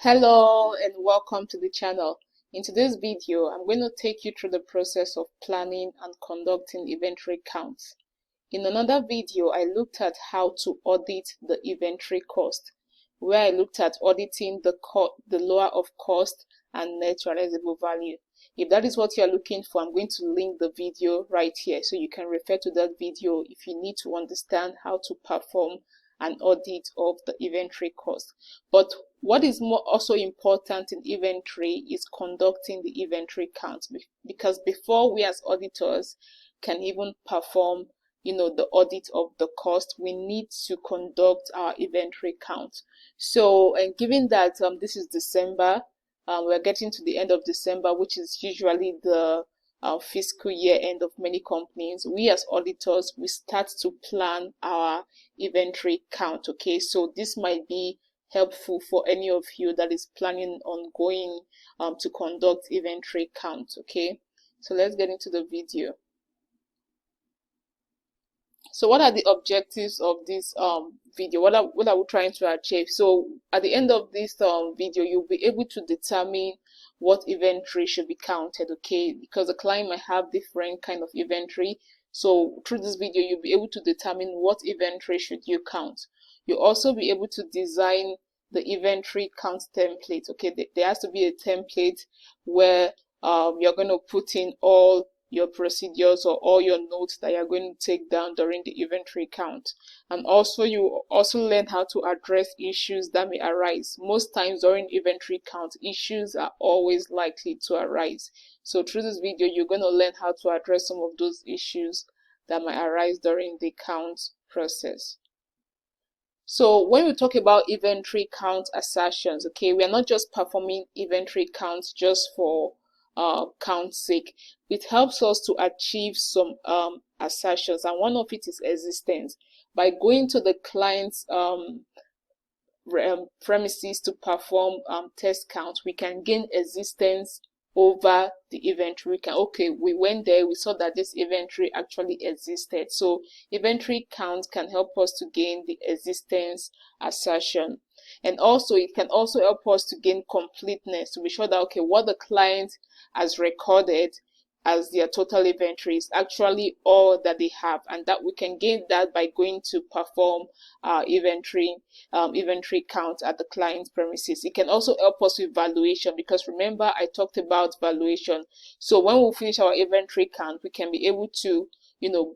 Hello and welcome to the channel. In today's video, I'm going to take you through the process of planning and conducting inventory counts. In another video, I looked at how to audit the inventory cost, where I looked at auditing the lower of cost and net realizable value. If that is what you're looking for, I'm going to link the video right here so you can refer to that video if you need to understand how to perform an audit of the inventory cost. But what is also important in inventory is conducting the inventory count, because before we as auditors can even perform the audit of the cost, we need to conduct our inventory count. So, and given that this is December, we're getting to the end of December, which is usually the fiscal year end of many companies, we as auditors, we start to plan our inventory count. Okay, so this might be helpful for any of you that is planning on going to conduct inventory count. Okay, so let's get into the video. So what are the objectives of this video? What are we trying to achieve? So at the end of this video, you'll be able to determine what inventory should be counted, okay? Because the client might have different kind of inventory. So through this video, you'll be able to determine what inventory should you count. You'll also be able to design the inventory count template, okay? There has to be a template where you're going to put in all your procedures or all your notes that you're going to take down during the inventory count. And also you also learn how to address issues that may arise. Most times during inventory count, issues are always likely to arise. So through this video, you're going to learn how to address some of those issues that might arise during the count process. So when we talk about inventory count assertions, okay, we are not just performing inventory counts just for count's sake. It helps us to achieve some assertions, and one of it is existence. By going to the client's premises to perform test count, we can gain existence over the inventory. We went there, we saw that this inventory actually existed. So inventory count can help us to gain the existence assertion. And also it can also help us to gain completeness, to be sure that what the client has recorded as their total inventory is actually all that they have, and that we can gain that by going to perform inventory count at the client's premises. It can also help us with valuation, because remember I talked about valuation. So when we finish our inventory count, we can be able to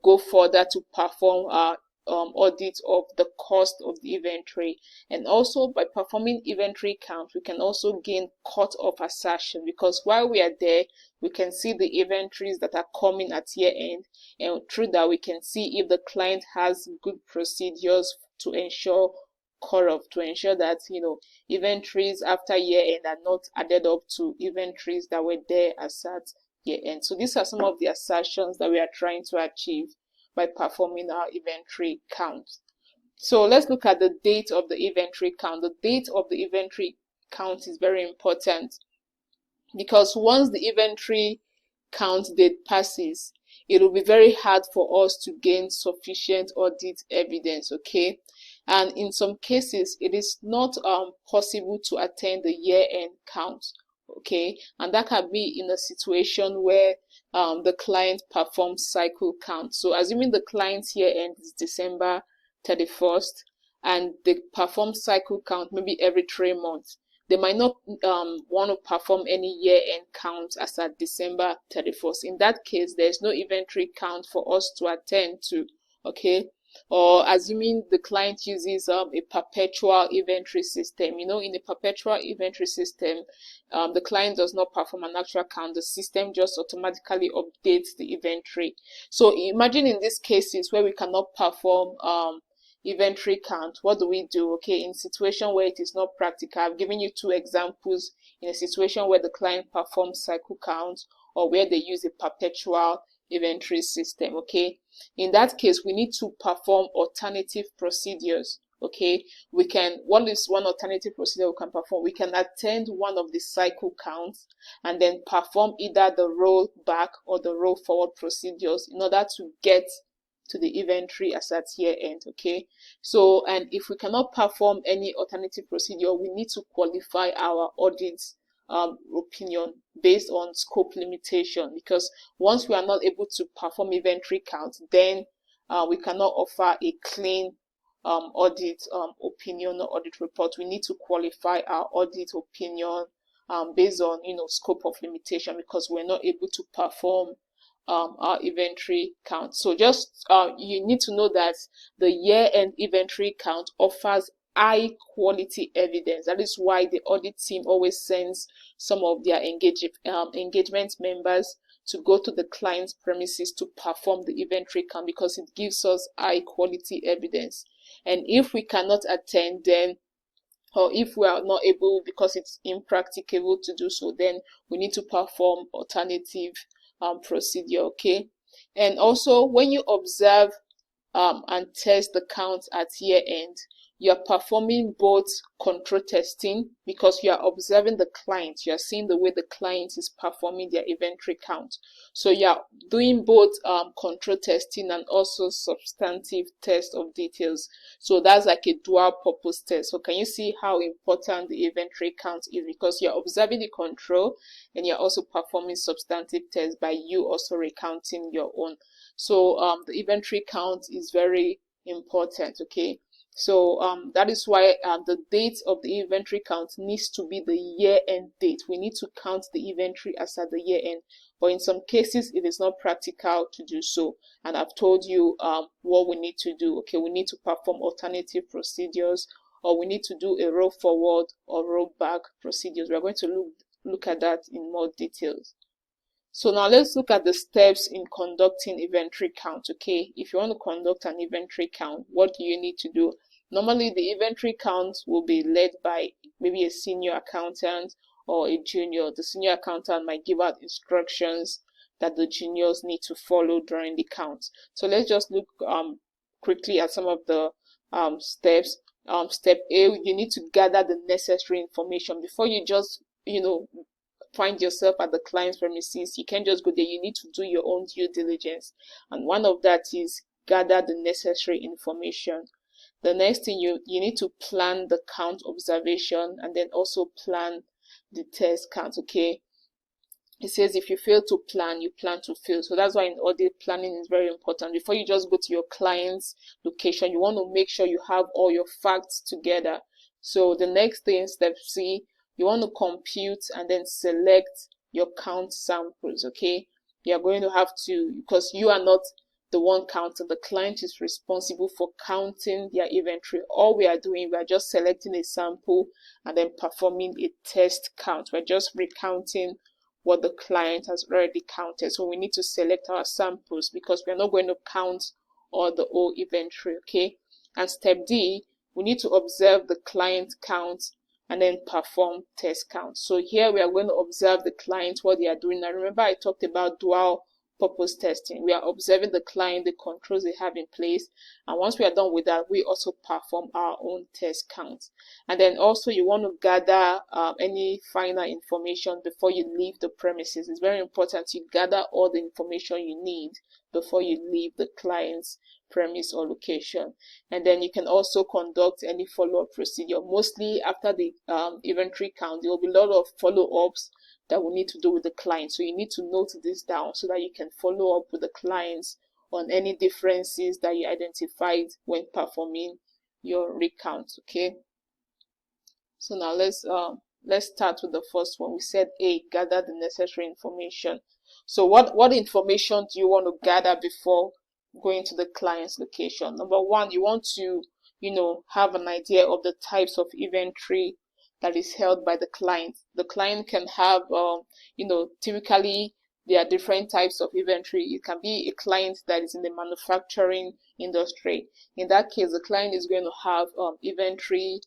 go further to perform our audit of the cost of the inventory. And also by performing inventory count, we can also gain cut-off assertion, because while we are there, we can see the inventories that are coming at year end, and through that we can see if the client has good procedures to ensure to ensure that inventories after year end are not added up to inventories that were there as at year end. So these are some of the assertions that we are trying to achieve by performing our inventory count. So let's look at the date of the inventory count. The date of the inventory count is very important, because once the inventory count date passes, it will be very hard for us to gain sufficient audit evidence, okay? And in some cases, it is not possible to attend the year-end count, okay? And that can be in a situation where the client performs cycle count. So assuming the client's year end is December 31st and they perform cycle count maybe every 3 months, they might not want to perform any year-end count as at December 31st. In that case, there is no inventory count for us to attend to, okay? Or assuming the client uses a perpetual inventory system. In a perpetual inventory system, the client does not perform an actual count. The system just automatically updates the inventory. So imagine in these cases where we cannot perform inventory count, what do we do? Okay, in situation where it is not practical, I've given you 2 examples. In a situation where the client performs cycle count, or where they use a perpetual inventory system, okay, in that case we need to perform alternative procedures, okay? What is one alternative procedure we can perform? We can attend one of the cycle counts and then perform either the roll back or the roll forward procedures in order to get to the inventory as at year end. Okay, so and if we cannot perform any alternative procedure, we need to qualify our audit opinion based on scope limitation, because once we are not able to perform inventory count, then we cannot offer a clean audit opinion or audit report. We need to qualify our audit opinion based on scope of limitation, because we're not able to perform our inventory count. So just you need to know that the year-end inventory count offers high quality evidence. That is why the audit team always sends some of their engagement members to go to the client's premises to perform the inventory count, because it gives us high quality evidence. And if we cannot attend, then or if we are not able because it's impracticable to do so, then we need to perform alternative procedure. Okay, and also when you observe and test the count at year end, you are performing both control testing, because you are observing the client, you are seeing the way the client is performing their inventory count. So you are doing both control testing and also substantive test of details. So that's like a dual purpose test. So can you see how important the inventory count is? Because you're observing the control and you're also performing substantive tests by you also recounting your own. So the inventory count is very important. Okay, so that is why the date of the inventory count needs to be the year-end date. We need to count the inventory as at the year-end, but in some cases it is not practical to do so, and I've told you what we need to do. Okay, we need to perform alternative procedures, or we need to do a roll forward or roll back procedures. We are going to look at that in more details. So now let's look at the steps in conducting inventory count. Okay, if you want to conduct an inventory count, what do you need to do? Normally the inventory count will be led by maybe a senior accountant or a junior. The senior accountant might give out instructions that the juniors need to follow during the count. So let's just look quickly at some of the steps. Step A, you need to gather the necessary information before you just find yourself at the client's premises. You can't just go there. You need to do your own due diligence, and one of that is gather the necessary information. The next thing, you need to plan the count observation and then also plan the test count. Okay, it says if you fail to plan, you plan to fail. So that's why in audit, planning is very important. Before you just go to your client's location, you want to make sure you have all your facts together. So the next thing, step C, you want to compute and then select your count samples. Okay, you are going to have to, because you are not the one counting, the client is responsible for counting their inventory. All we are doing, we are just selecting a sample and then performing a test count. We're just recounting what the client has already counted. So we need to select our samples, because we are not going to count all the whole inventory. Okay, and step D, we need to observe the client count and then perform test count. So here we are going to observe the client, what they are doing. Now remember I talked about dual purpose testing. We are observing the client, the controls they have in place, and once we are done with that, we also perform our own test count. And then also you want to gather any final information before you leave the premises. It's very important you gather all the information you need before you leave the client's premise or location. And then you can also conduct any follow-up procedure. Mostly after the inventory count, there will be a lot of follow-ups that we need to do with the client. So you need to note this down so that you can follow up with the clients on any differences that you identified when performing your recount. Okay, so now let's start with the first one. We said A, gather the necessary information. So what information do you want to gather before going to the client's location? Number one, you want to have an idea of the types of inventory that is held by the client. The client can have typically there are different types of inventory. It can be a client that is in the manufacturing industry. In that case, the client is going to have inventory,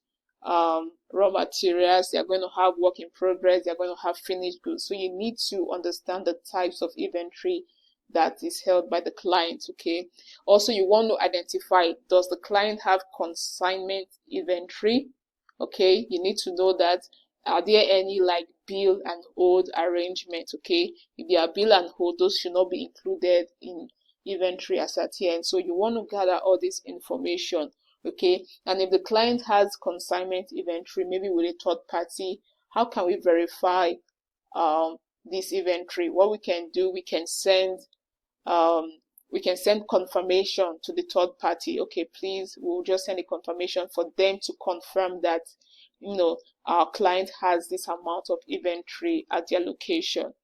raw materials. They are going to have work in progress. They are going to have finished goods. So you need to understand the types of inventory that is held by the client. Okay, also you want to identify, does the client have consignment inventory? Okay, you need to know that. Are there any like bill and hold arrangements? Okay, if there are bill and hold, those should not be included in inventory as at year end. So you want to gather all this information, okay? And if the client has consignment inventory, maybe with a third party, how can we verify this inventory? What we can do, we can send confirmation to the third party. Okay, please, we'll just send a confirmation for them to confirm that, you know, our client has this amount of inventory at their location.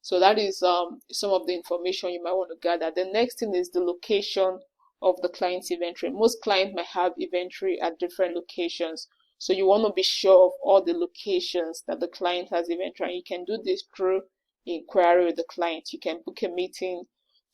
So that is some of the information you might want to gather. The next thing is the location of the client's inventory. Most clients might have inventory at different locations. So you want to be sure of all the locations that the client has inventory. And you can do this through inquiry with the client. You can book a meeting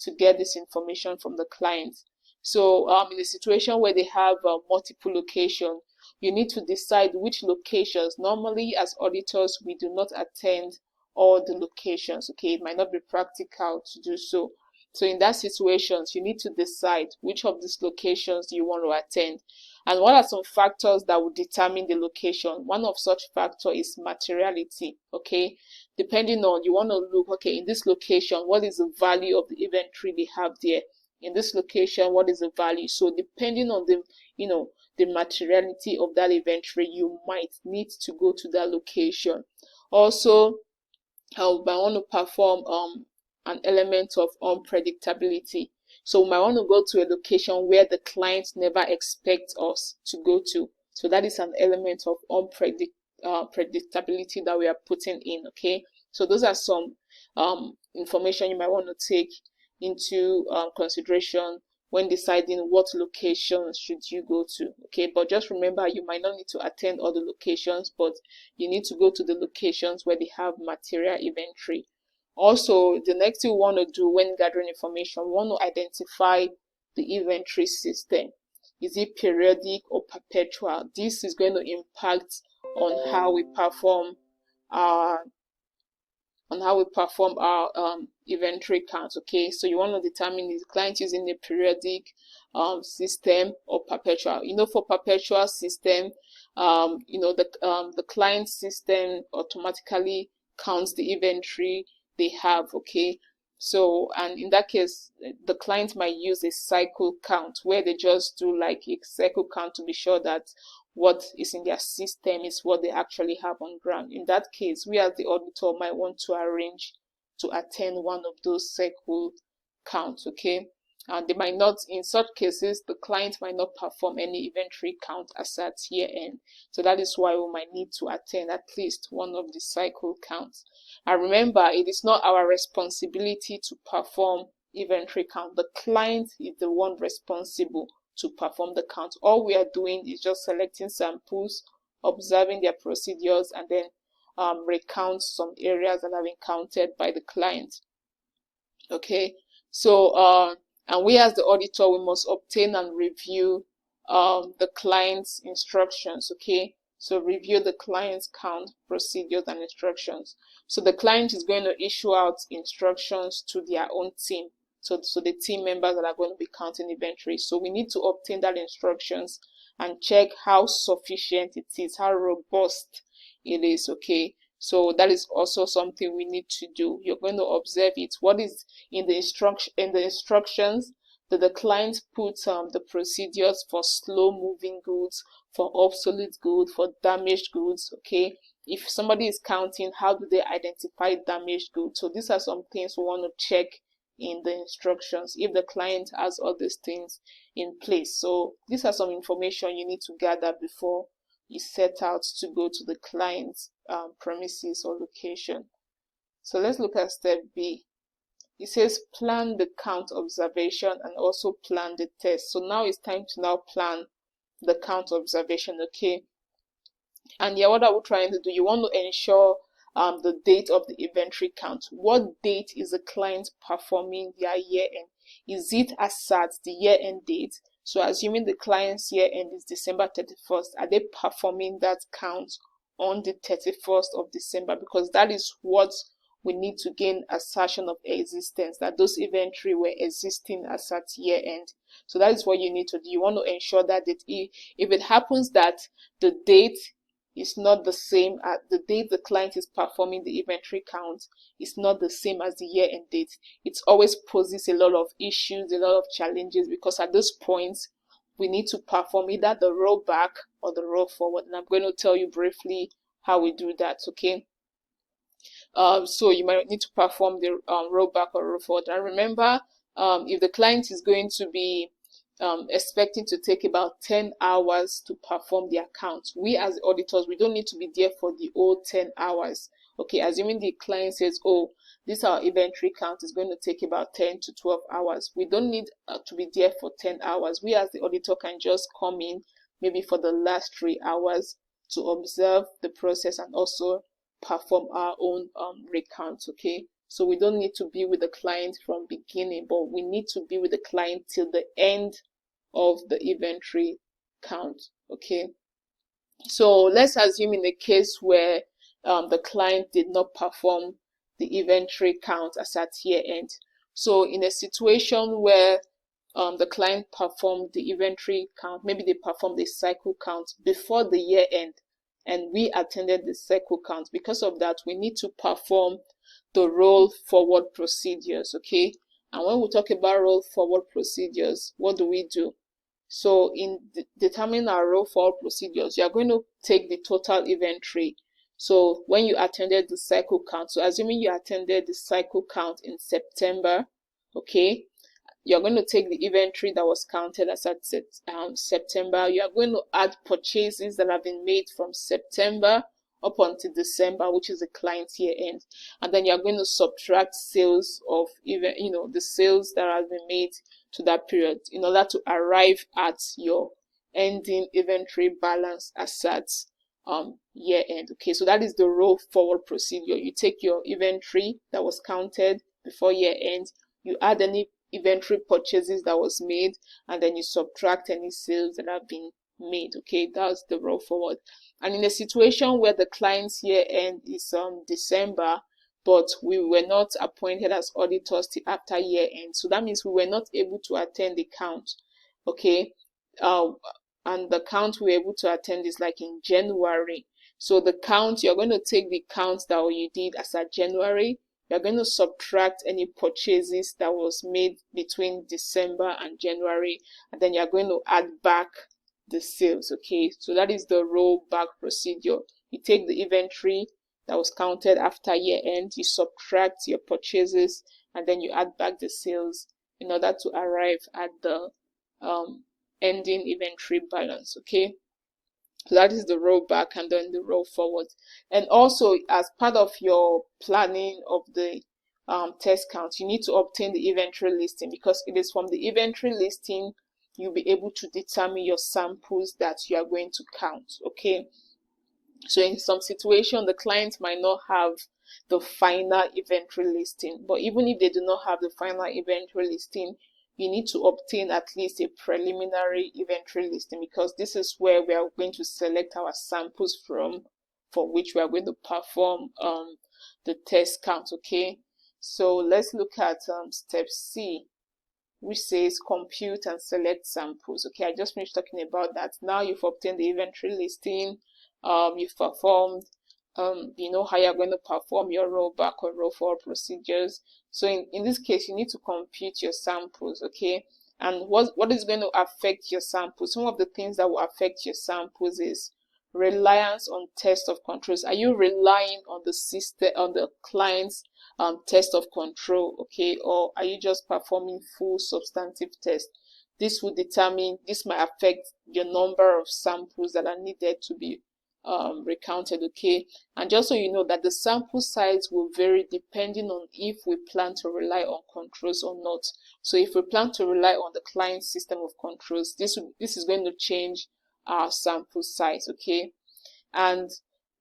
to get this information from the client. So in a situation where they have multiple locations, you need to decide which locations. Normally, as auditors, we do not attend all the locations. Okay, it might not be practical to do so. So in that situations, you need to decide which of these locations you want to attend. And what are some factors that will determine the location? One of such factor is materiality. Okay, depending on, you want to look, okay, in this location, what is the value of the inventory they have there? In this location, what is the value? So depending on the, you know, the materiality of that inventory, you might need to go to that location. Also, I want to perform an element of unpredictability. So we might want to go to a location where the client never expects us to go to. So that is an element of unpredictability that we are putting in. Okay, so those are some information you might want to take into consideration when deciding what locations should you go to. Okay, but just remember, you might not need to attend all the locations, but you need to go to the locations where they have material inventory. Also, the next thing we want to do when gathering information, we want to identify the inventory system. Is it periodic or perpetual? This is going to impact on how we perform our inventory count. Okay, so you want to determine, is the client using a periodic system or perpetual? You know, for perpetual system, you know, the client system automatically counts the inventory they have. Okay, so, and in that case, the client might use a cycle count where they just do like a cycle count to be sure that what is in their system is what they actually have on ground. In that case, we as the auditor might want to arrange to attend one of those cycle counts. Okay, and they might not, in such cases, the client might not perform any inventory count as at year end. So that is why we might need to attend at least one of the cycle counts. And remember, it is not our responsibility to perform inventory count. The client is the one responsible to perform the count. All we are doing is just selecting samples, observing their procedures, and then recount some areas that have been counted by the client. Okay, so and we as the auditor, we must obtain and review the client's instructions. Okay, so review the client's count, procedures, and instructions. So the client is going to issue out instructions to their own team. So the team members that are going to be counting inventory. So we need to obtain that instructions and check how sufficient it is, how robust it is. Okay, so that is also something we need to do. You're going to observe it. What is in the instructions that the client puts the procedures for slow moving goods, for obsolete goods, for damaged goods. Okay, if somebody is counting, how do they identify damaged goods? So these are some things we want to check in the instructions if the client has all these things in place. So these are some information you need to gather before you set out to go to the client's premises or location. So let's look at step B. It says plan the count observation and also plan the test. So now it's time to now plan the count observation. Okay, and yeah, what are we trying to do? You want to ensure the date of the inventory count. What date is the client performing their year end? Is it as at the year end date? So assuming the client's year end is December 31st, are they performing that count on the 31st of December? Because that is what we need to gain assertion of existence, that those inventory were existing as at year end. So that is what you need to do. You want to ensure that if it happens that the date is not the same at the date the client is performing the inventory count. It's not the same as the year-end date. It always poses a lot of issues, a lot of challenges, because at this point we need to perform either the rollback or the roll forward, and I'm going to tell you briefly how we do that. Okay, so you might need to perform the rollback or roll forward. And remember, if the client is going to be expecting to take about 10 hours to perform the account, we as auditors, we don't need to be there for the whole 10 hours. Okay, assuming the client says, oh, this our inventory count is going to take about 10 to 12 hours. We don't need to be there for 10 hours. We as the auditor can just come in maybe for the last 3 hours to observe the process and also perform our own recount. Okay, so we don't need to be with the client from beginning, but we need to be with the client till the end of the inventory count. Okay, so let's assume in the case where the client did not perform the inventory count as at year end. So in a situation where the client performed the inventory count, maybe they performed the cycle count before the year end, and we attended the cycle count. Because of that, we need to perform the roll forward procedures. Okay, and when we talk about roll forward procedures, what do? So in determining our roll forward procedures, you are going to take the total inventory. So when you attended the cycle count, so assuming you attended the cycle count in September, okay, you're going to take the inventory that was counted as at September. You are going to add purchases that have been made from September up until December, which is the client's year end, and then you're going to subtract sales of the sales that have been made to that period in order to arrive at your ending inventory balance as at year end. Okay, so that is the roll forward procedure. You take your inventory that was counted before year end, you add any inventory purchases that was made, and then you subtract any sales that have been made. Okay, that's the roll forward. And in a situation where the client's year end is December, but we were not appointed as auditors till after year end, so that means we were not able to attend the count. Okay, and the count we were able to attend is like in January. So the count, you're going to take the count that you did as at January, you're going to subtract any purchases that was made between December and January, and then you're going to add back the sales. Okay, so that is the rollback procedure. You take the inventory that was counted after year end, you subtract your purchases, and then you add back the sales in order to arrive at the ending inventory balance. Okay, so that is the rollback and then the roll forward. And also, as part of your planning of the test count, you need to obtain the inventory listing, because it is from the inventory listing you'll be able to determine your samples that you are going to count. Okay, so in some situation the client might not have the final inventory listing, but even if they do not have the final inventory listing, you need to obtain at least a preliminary inventory listing, because this is where we are going to select our samples from, for which we are going to perform the test count. Okay, so let's look at step C, which says compute and select samples. Okay, I just finished talking about that. Now you've obtained the inventory listing, you've performed, you know how you're going to perform your rollback or roll forward procedures. So in this case, you need to compute your samples. Okay, and what is going to affect your samples? Some of the things that will affect your samples is reliance on test of controls. Are you relying on the system, on the client's test of control? Okay, or are you just performing full substantive test? This will determine, this might affect your number of samples that are needed to be recounted. Okay, and just so you know that the sample size will vary depending on if we plan to rely on controls or not. So if we plan to rely on the client's system of controls, this is going to change our sample size. Okay, and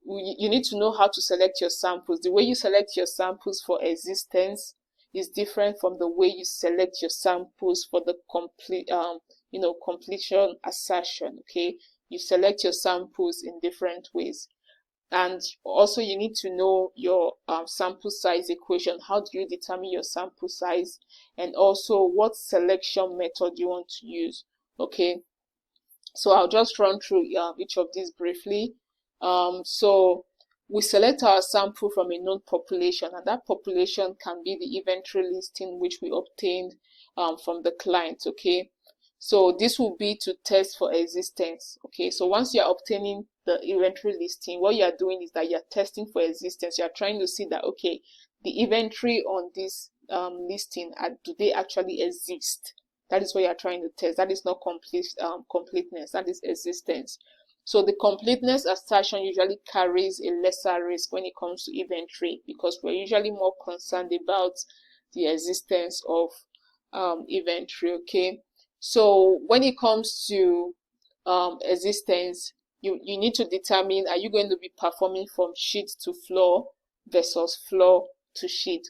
you need to know how to select your samples. The way you select your samples for existence is different from the way you select your samples for the completion assertion. Okay, you select your samples in different ways. And also you need to know your sample size equation. How do you determine your sample size? And also what selection method you want to use. Okay, so I'll just run through each of these briefly. So we select our sample from a known population, and that population can be the inventory listing which we obtained from the client. Okay, so this will be to test for existence. Okay, so once you are obtaining the inventory listing, what you are doing is that you are testing for existence. You are trying to see that, okay, the inventory on this listing, do they actually exist? That is what you are trying to test. That is not completeness, that is existence. So the completeness assertion usually carries a lesser risk when it comes to inventory, because we're usually more concerned about the existence of inventory. Okay, so when it comes to existence, you need to determine, are you going to be performing from sheet to floor versus floor to sheet?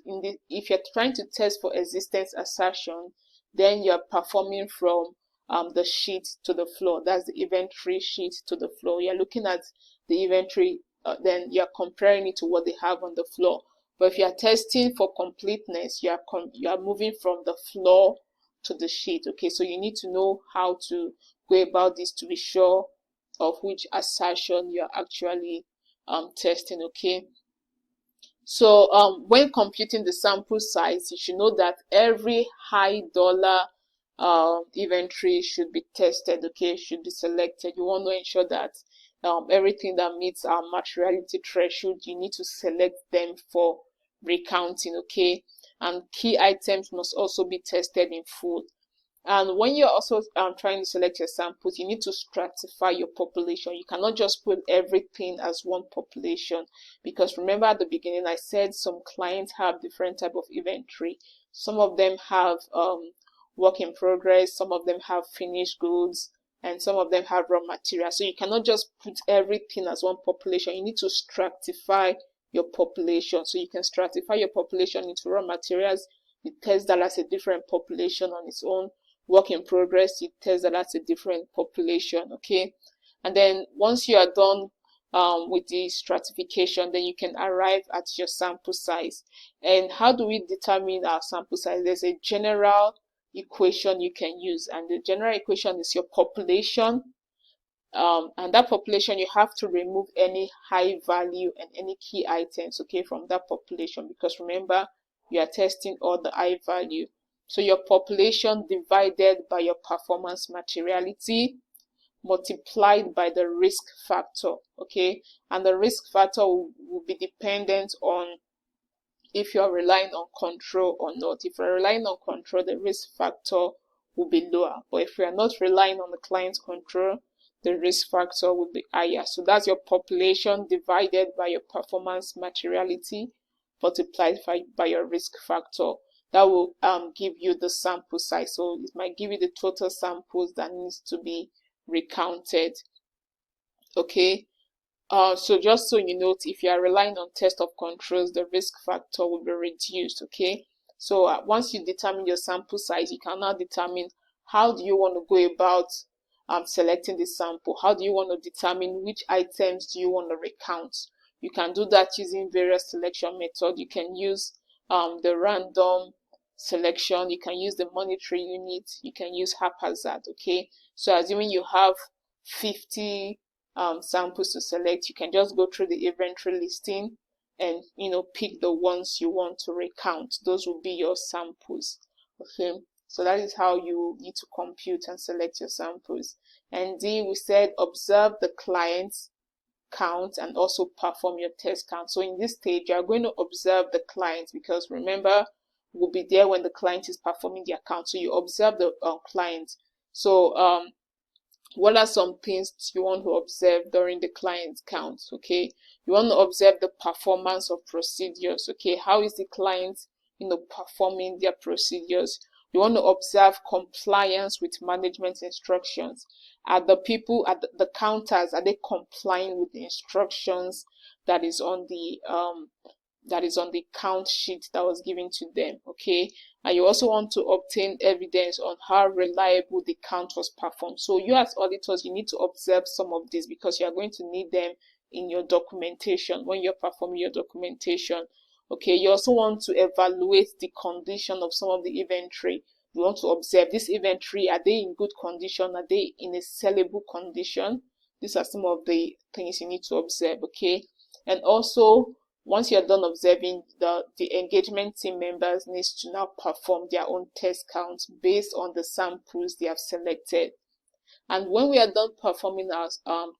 If you're trying to test for existence assertion, then you're performing from the sheet to the floor. That's the inventory sheet to the floor. You're looking at the inventory, then you're comparing it to what they have on the floor. But if you're testing for completeness, you are moving from the floor to the sheet. Okay, so you need to know how to go about this to be sure of which assertion you're actually testing. Okay, so when computing the sample size, you should know that every high dollar inventory should be tested. Okay, should be selected. You want to ensure that everything that meets our materiality threshold, you need to select them for recounting. Okay, and key items must also be tested in full. And when you're also trying to select your samples, you need to stratify your population. You cannot just put everything as one population, because remember at the beginning I said some clients have different type of inventory. Some of them have work in progress, some of them have finished goods, and some of them have raw materials. So you cannot just put everything as one population. You need to stratify your population. So you can stratify your population into raw materials. You test that as a different population on its own. Work in progress, you test that that's a different population. Okay, and then once you are done with the stratification, then you can arrive at your sample size. And how do we determine our sample size? There's a general equation you can use, and the general equation is your population, and that population, you have to remove any high value and any key items, okay, from that population, because remember you are testing all the high value. So your population divided by your performance materiality multiplied by the risk factor. Okay, and the risk factor will be dependent on if you are relying on control or not. If you're relying on control, the risk factor will be lower. But if you are not relying on the client's control, the risk factor will be higher. So that's your population divided by your performance materiality multiplied by your risk factor. That will give you the sample size. So it might give you the total samples that needs to be recounted. Okay, so just so you note, if you are relying on test of controls, the risk factor will be reduced. Okay, so once you determine your sample size, you can now determine how do you want to go about selecting the sample. How do you want to determine which items do you want to recount? You can do that using various selection methods. You can use the random selection, you can use the monetary unit, you can use haphazard. Okay, so assuming you have 50 samples to select, you can just go through the inventory listing and pick the ones you want to recount. Those will be your samples. Okay, so that is how you need to compute and select your samples. And D, we said observe the client's count and also perform your test count. So in this stage, you are going to observe the client, because remember, we'll be there when the client is performing the account. So you observe the client. So what are some things you want to observe during the client count? Okay, you want to observe the performance of procedures. Okay, how is the client performing their procedures? You want to observe compliance with management instructions. Are the people at the counters, are they complying with the instructions that is on the count sheet that was given to them? Okay, and you also want to obtain evidence on how reliable the count was performed. So you as auditors, you need to observe some of this, because you are going to need them in your documentation when you're performing your documentation. Okay, you also want to evaluate the condition of some of the inventory. You want to observe this inventory, are they in good condition? Are they in a sellable condition? These are some of the things you need to observe, okay? And also, once you're done observing, the engagement team members needs to now perform their own test counts based on the samples they have selected. And when we are done performing our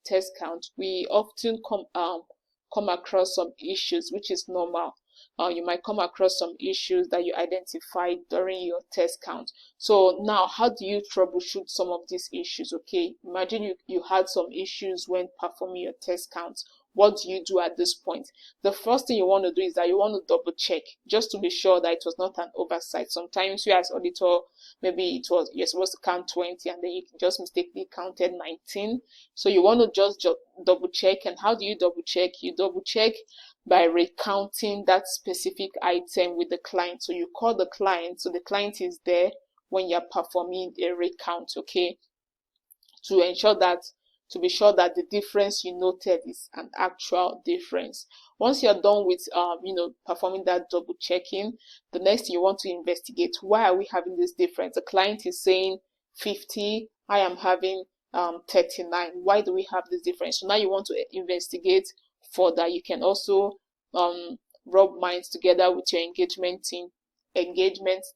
test count, we often come across some issues, which is normal. You might come across some issues that you identified during your test count. So now, how do you troubleshoot some of these issues? Okay, imagine you had some issues when performing your test counts. What do you do at this point? The first thing you want to do is that you want to double check just to be sure that it was not an oversight. Sometimes you as auditor, maybe you're supposed to count 20 and then you just mistakenly counted 19. So you want to just double check. And how do you double check? You double check by recounting that specific item with the client. So you call the client, so the client is there when you're performing a recount, okay? To be sure that the difference you noted is an actual difference. Once you're done with performing that double checking, the next thing you want to investigate, why are we having this difference? The client is saying 50, I am having 39. Why do we have this difference? So now you want to investigate further. You can also rub minds together with your engagement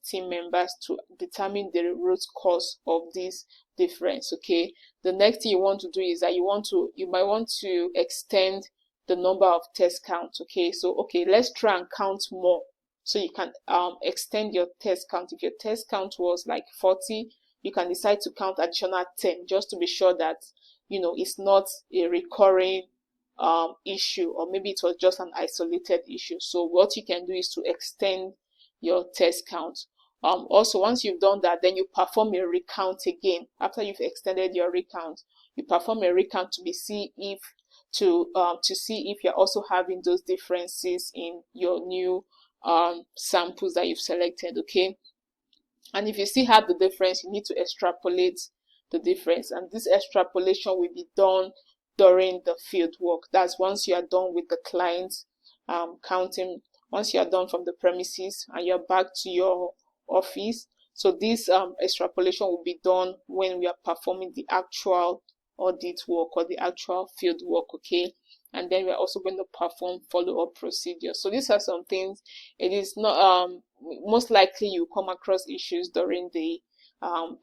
team members to determine the root cause of this difference, okay? The next thing you want to do is that you might want to extend the number of test counts, okay? So okay, let's try and count more. So you can extend your test count. If your test count was like 40, you can decide to count additional 10 just to be sure that it's not a recurring issue, or maybe it was just an isolated issue. So what you can do is to extend your test count. Also, once you've done that, then you perform a recount again. After you've extended your recount, you perform a recount to see if you're also having those differences in your new samples that you've selected, okay? And if you still have the difference, you need to extrapolate the difference, and this extrapolation will be done during the field work. That's once you are done with the client counting. Once you are done from the premises and you're back to your office. So this extrapolation will be done when we are performing the actual audit work or the actual field work, okay? And then we're also going to perform follow-up procedures. So these are some things. It is not most likely you come across issues during the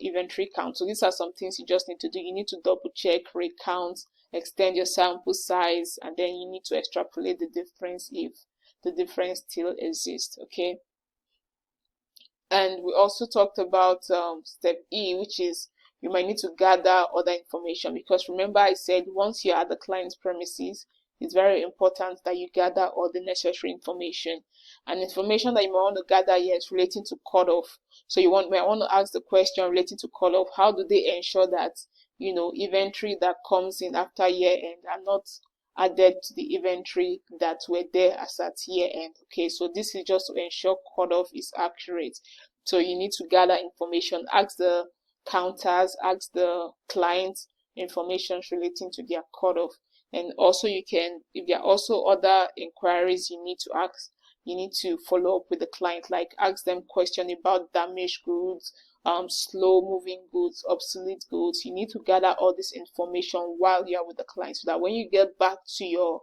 inventory count. So these are some things you just need to do. You need to double check, recount, extend your sample size, and then you need to extrapolate the difference if the difference still exists, okay? And we also talked about step E, which is you might need to gather other information, because remember I said once you're at the client's premises, it's very important that you gather all the necessary information. And information that you might want to gather here is relating to cutoff. So you might want to ask the question relating to cutoff. How do they ensure that inventory that comes in after year end are not added to the inventory that were there as at year end? Okay, so this is just to ensure cutoff is accurate. So you need to gather information, ask the counters, ask the clients information relating to their cutoff. And also if there are also other inquiries you need to ask, you need to follow up with the client, like ask them question about damaged goods, slow moving goods, obsolete goods. You need to gather all this information while you are with the client, so that when you get back to your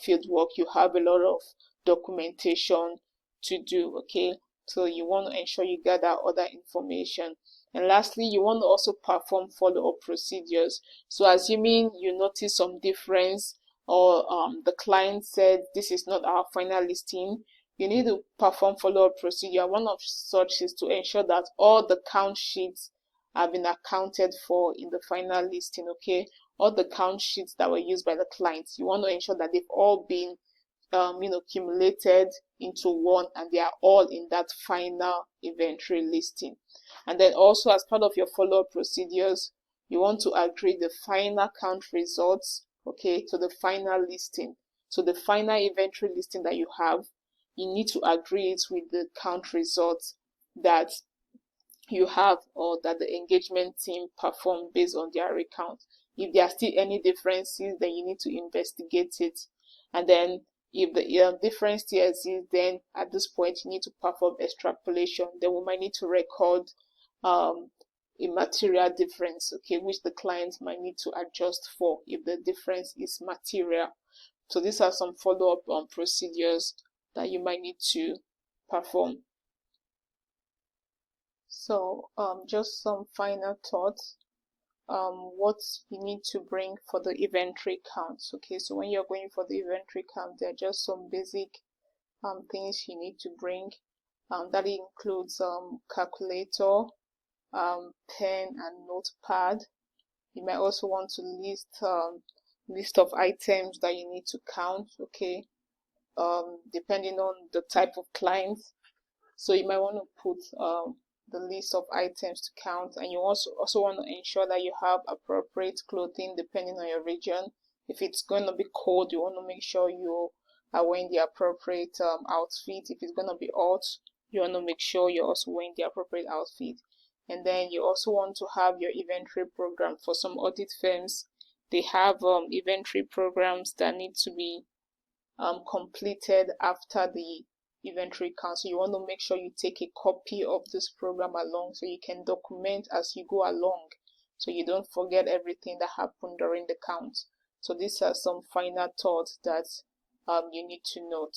field work, you have a lot of documentation to do, okay? So you want to ensure you gather other information. And lastly, you want to also perform follow-up procedures. So assuming you notice some difference, or the client said this is not our final listing, you need to perform follow-up procedure. One of such is to ensure that all the count sheets have been accounted for in the final listing, okay? All the count sheets that were used by the clients, you want to ensure that they've all been accumulated into one, and they are all in that final inventory listing. And then also, as part of your follow-up procedures, you want to agree the final count results, okay, to the final listing. So the final inventory listing that you have, you need to agree it with the count results that you have, or that the engagement team performed based on their recount. If there are still any differences, then you need to investigate it. And then if the difference still exists, then at this point you need to perform extrapolation. Then we might need to record a material difference, okay, which the client might need to adjust for if the difference is material. So these are some follow-up procedures that you might need to perform. So just some final thoughts. What you need to bring for the inventory count. Okay, so when you're going for the inventory count, there are just some basic things you need to bring. That includes calculator, pen and notepad. You might also want to list of items that you need to count, okay, depending on the type of client. So you might want to put the list of items to count, and you also want to ensure that you have appropriate clothing depending on your region. If it's going to be cold, you want to make sure you are wearing the appropriate outfit. If it's going to be hot, you want to make sure you're also wearing the appropriate outfit. And then you also want to have your inventory program. For some audit firms, they have inventory programs that need to be completed after the inventory count. So you want to make sure you take a copy of this program along so you can document as you go along, so you don't forget everything that happened during the count. So these are some final thoughts that you need to note.